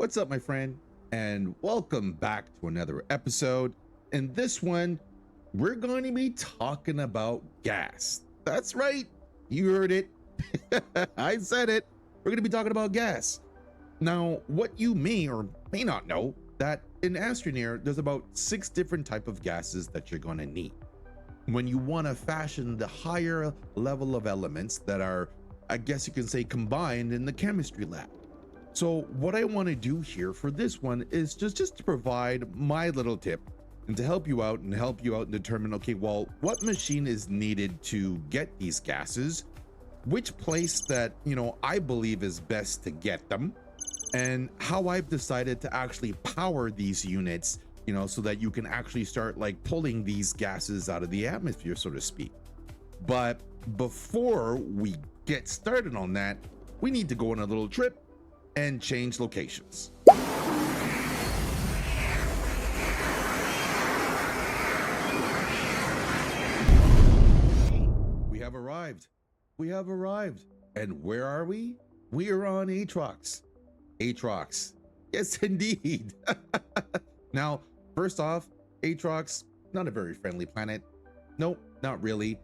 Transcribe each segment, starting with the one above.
What's up, my friend? And welcome back to another episode. In this one, we're going to be talking about gas. That's right, you heard it. I said it. We're going to be talking about gas. Now, what you may or may not know, that in Astroneer, there's about 6 different type of gases that you're going to need when you want to fashion the higher level of elements that are, I guess you can say, combined in the chemistry lab. So what I want to do here for this one is just to provide my little tip and to help you out and determine, okay, well, what machine is needed to get these gases, which place that, I believe is best to get them, and how I've decided to actually power these units, so that you can actually start like pulling these gases out of the atmosphere, so to speak. But before we get started on that, we need to go on a little trip and change locations. We have arrived. We have arrived. And where are we? We are on Atrox. Atrox. Yes, indeed. Now, first off, Atrox, not a very friendly planet. Nope, not really.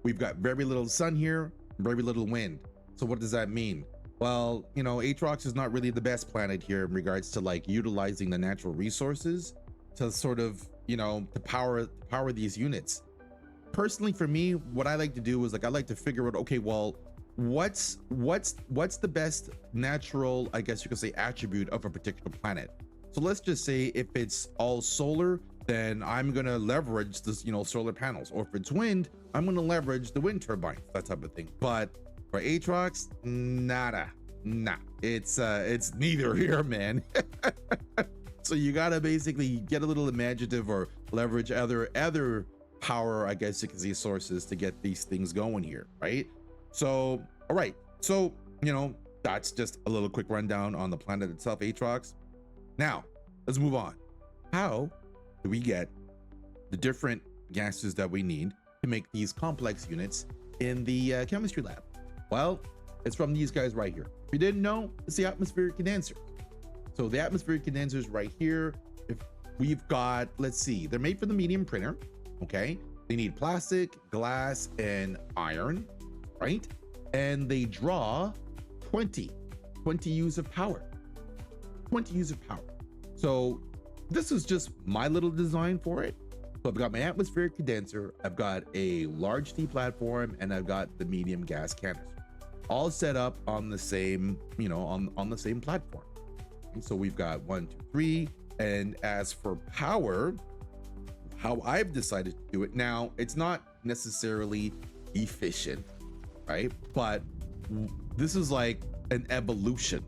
We've got very little sun here, very little wind. So what does that mean? Well, Atrox is not really the best planet here in regards to like utilizing the natural resources to sort of, to power these units. Personally, for me, what I like to do is I like to figure out, okay, well, what's the best natural, I guess you could say, attribute of a particular planet. So let's just say if it's all solar, then I'm gonna leverage this, solar panels, or if it's wind, I'm gonna leverage the wind turbines, that type of thing. But for Atrox, nah, it's neither here, man. So you gotta basically get a little imaginative or leverage other power, I guess you can say, sources to get these things going here, right? So, all right, so that's just a little quick rundown on the planet itself, Atrox. Now let's move on. How do we get the different gases that we need to make these complex units in the chemistry lab? Well, it's from these guys right here. If you didn't know, it's the atmospheric condenser. So the atmospheric condensers right here, if we've got, let's see, they're made for the medium printer, okay? They need plastic, glass, and iron, right? And they draw 20 U's of power. 20 U's of power. So this is just my little design for it. So I've got my atmospheric condenser, I've got a large T platform, and I've got the medium gas canister, all set up on the same, on the same platform. And so we've got 1, 2, 3. And as for power, how I've decided to do it now, it's not necessarily efficient, right? But this is like an evolution.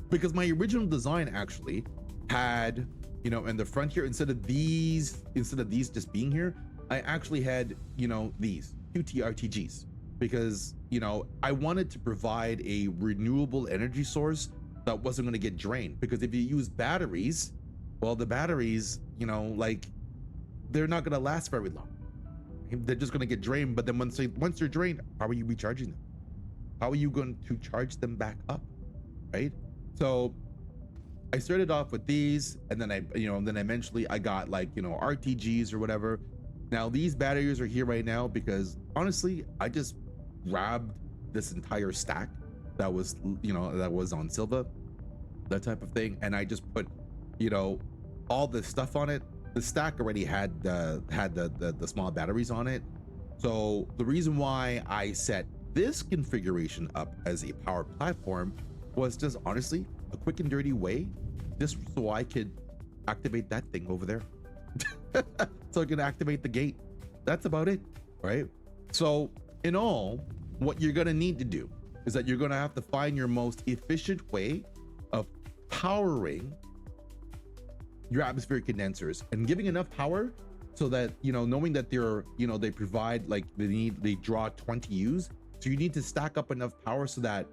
Because my original design actually had, in the front here, instead of these just being here, I actually had, these 2 TRTGs, because, I wanted to provide a renewable energy source that wasn't going to get drained. Because if you use batteries, well, the batteries, they're not going to last very long. They're just going to get drained. But then once they're drained, how are you recharging them? How are you going to charge them back up, right? So I started off with these, and then then eventually I got RTGs or whatever. Now these batteries are here right now because honestly, I just grabbed this entire stack that was, that was on Silva, that type of thing, and I just put, all the stuff on it. The stack already had the small batteries on it. So the reason why I set this configuration up as a power platform was just honestly a quick and dirty way, just so I could activate that thing over there. So I can activate the gate. That's about it, right? So in all, what you're gonna need to do is that you're gonna have to find your most efficient way of powering your atmospheric condensers and giving enough power so that, knowing that they're, they provide, they draw 20 U's. So you need to stack up enough power so that,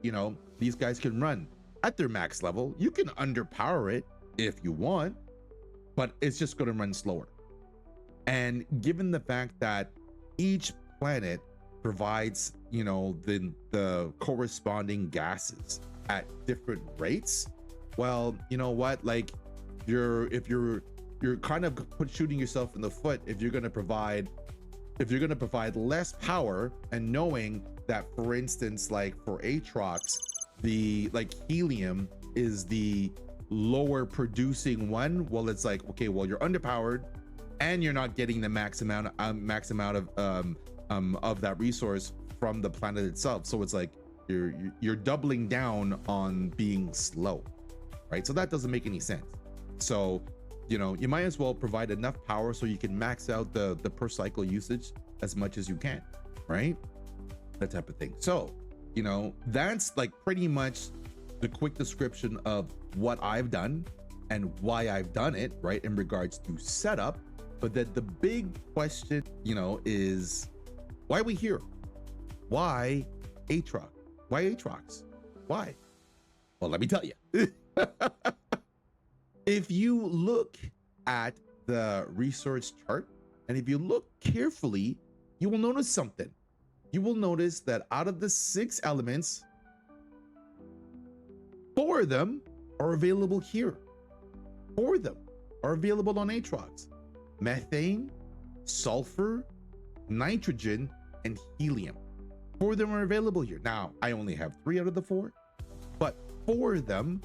these guys can run at their max level. You can underpower it if you want, but it's just going to run slower. And given the fact that each planet provides, the corresponding gases at different rates, well, you know what, like you're kind of shooting yourself in the foot if you're going to provide less power, and knowing that, for instance, like for Atrox, the like helium is the lower producing one. Well, it's like, okay, well, you're underpowered and you're not getting the max amount of that resource from the planet itself. So it's like you're doubling down on being slow, right? So that doesn't make any sense. So, you know, you might as well provide enough power so you can max out the per cycle usage as much as you can, right? That type of thing. So, you know, that's like pretty much the quick description of what I've done and why I've done it, right, in regards to setup. But then the big question, you know, is why are we here? Why Atrox? Why Atrox? Why? Well, let me tell you. If you look at the resource chart, and if you look carefully, you will notice something. You will notice that out of the 6 elements, 4 of them are available here. 4 of them are available on Atrox: methane, sulfur, nitrogen, and helium. 4 of them are available here. Now, I only have 3 out of the 4, but 4 of them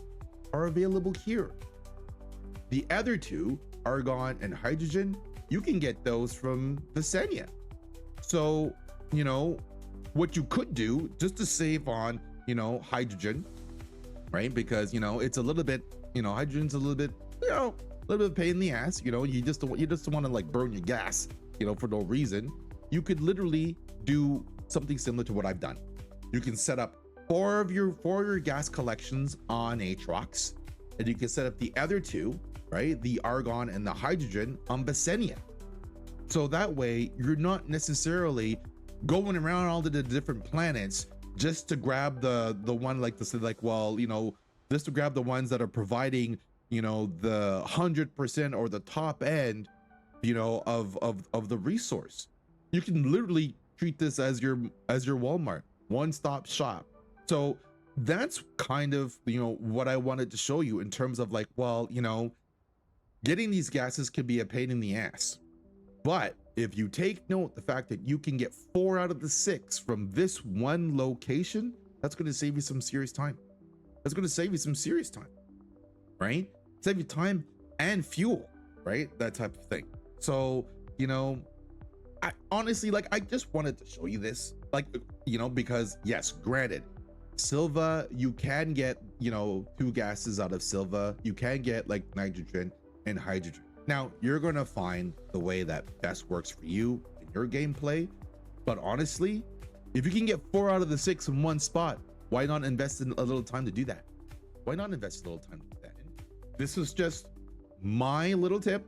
are available here. The other 2, argon and hydrogen, you can get those from Visenya. So, you know, what you could do just to save on, you know, hydrogen, right? Because, you know, it's a little bit, you know, hydrogen's a little bit, you know, a little bit of pain in the ass. You know, you just don't want to like burn your gas, you know, for no reason. You could literally do something similar to what I've done. You can set up 4 of your gas collections on Atrox, and you can set up the other 2, right, the argon and the hydrogen, on Visenya. So that way you're not necessarily going around all the different planets just to grab the one, like to say, like, well, you know, just to grab the ones that are providing, you know, the 100% or the top end, you know, of the resource. You can literally treat this as your Walmart, one-stop shop. So that's kind of, you know, what I wanted to show you in terms of like, well, you know, getting these gases can be a pain in the ass. But if you take note the fact that you can get 4 out of the 6 from this one location, that's going to save you some serious time. That's going to save you some serious time, right? Save you time and fuel, right? That type of thing. So, you know, I honestly, like, I just wanted to show you this, like, you know, because yes, granted, Silva, you can get, you know, 2 gases out of Silva. You can get like nitrogen and hydrogen. Now, you're going to find the way that best works for you in your gameplay. But honestly, if you can get 4 out of the 6 in one spot, why not invest in a little time to do that? Why not invest a little time to do that? And this is just my little tip,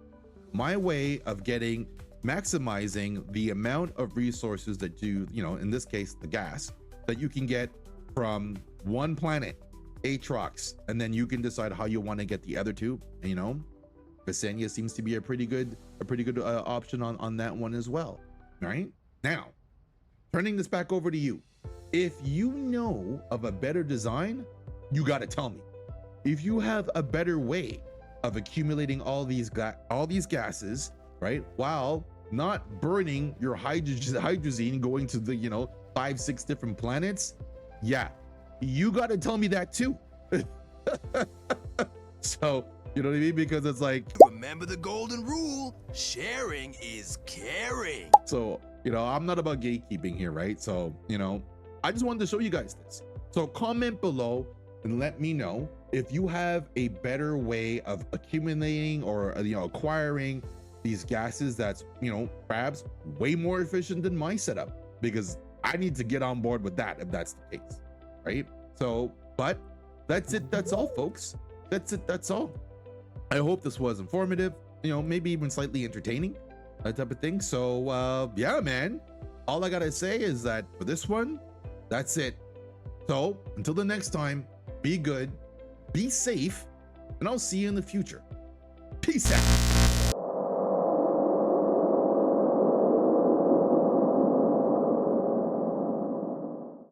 my way of maximizing the amount of resources that you know, in this case, the gas, that you can get from one planet, Atrox, and then you can decide how you want to get the other 2. And, you know, Visenya seems to be a pretty good option on that one as well. Right now, turning this back over to you. If you know of a better design, you got to tell me. If you have a better way of accumulating all these gases, right, while not burning your hydrazine going to the, you know, 5-6 different planets, yeah, you got to tell me that too. So, you know what I mean? Because it's like, remember the golden rule, sharing is caring. So, you know, I'm not about gatekeeping here, right? So, you know, I just wanted to show you guys this. So comment below and let me know if you have a better way of accumulating or, you know, acquiring these gases that's, you know, perhaps way more efficient than my setup, because I need to get on board with that if that's the case, right? So, but that's it. That's all, folks. That's it. That's all. I hope this was informative, you know, maybe even slightly entertaining, that type of thing. So yeah, man, all I gotta say is that for this one, that's it. So until the next time, be good, be safe, and I'll see you in the future. Peace out.